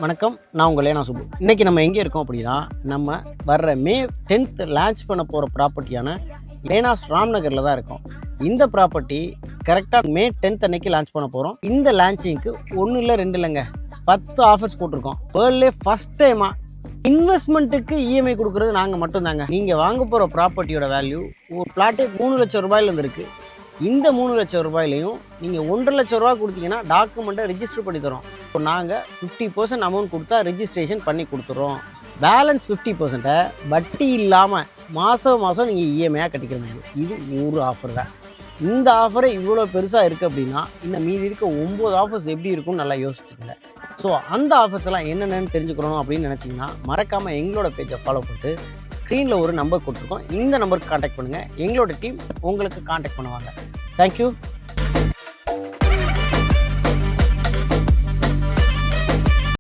வணக்கம், நான் உங்கள் லேனா சுப்பு. இன்றைக்கி நம்ம எங்கே இருக்கோம் அப்படின்னா, நம்ம வர்ற மே 10th லான்ச் பண்ண போகிற ப்ராப்பர்ட்டியான லேனாஸ் ராம்நகரில் தான் இருக்கோம். இந்த ப்ராப்பர்ட்டி கரெக்டாக மே 10th அன்னைக்கு லான்ச் பண்ண போகிறோம். இந்த லான்ச்சிங்க்கு 1 இல்லை 2 இல்லைங்க, 10 ஆஃபர்ஸ் போட்டிருக்கோம். வேர்ல்ட்லே ஃபஸ்ட் டைமாக இன்வெஸ்ட்மெண்ட்டுக்கு இஎம்ஐ கொடுக்குறது நாங்கள் மட்டும்தாங்க. நீங்கள் வாங்க போகிற ப்ராப்பர்ட்டியோட வேல்யூ ஒரு பிளாட்டே 3 லட்சம் ரூபாயிலேருந்து இருக்குது. இந்த 3 லட்சம் ரூபாயிலையும் நீங்கள் 1.5 லட்சம் ரூபா கொடுத்தீங்கன்னா டாக்குமெண்ட்டை ரெஜிஸ்டர் பண்ணி தரோம். இப்போ நாங்கள் 50% அமௌண்ட் கொடுத்தா ரெஜிஸ்ட்ரேஷன் பண்ணி கொடுத்துறோம். பேலன்ஸ் 50%-ஐ வட்டி இல்லாமல் மாதம் நீங்கள் இஎம்ஐயாக கட்டிக்கிற முடியும். இது ஒரு ஆஃபர் தான். இந்த ஆஃபரை இவ்வளோ பெருசாக இருக்குது அப்படின்னா இன்னும் மீதி இருக்க 9 ஆஃபர்ஸ் எப்படி இருக்கும்னு நல்லா யோசிச்சுக்கோங்க. ஸோ அந்த ஆஃபர்ஸ் எல்லாம் என்னென்னு தெரிஞ்சுக்கணும் அப்படின்னு நினச்சிங்கன்னா மறக்காமல் எங்களோட பேஜை ஃபாலோ பண்ணிட்டு ஸ்க்ரீனில் ஒரு நம்பர் கொடுத்துருக்கோம். இந்த நம்பருக்கு காண்டாக்ட் பண்ணுங்கள். எங்களோட டீம் உங்களுக்கு காண்டாக்ட் பண்ணுவாங்க. தேங்க்யூ.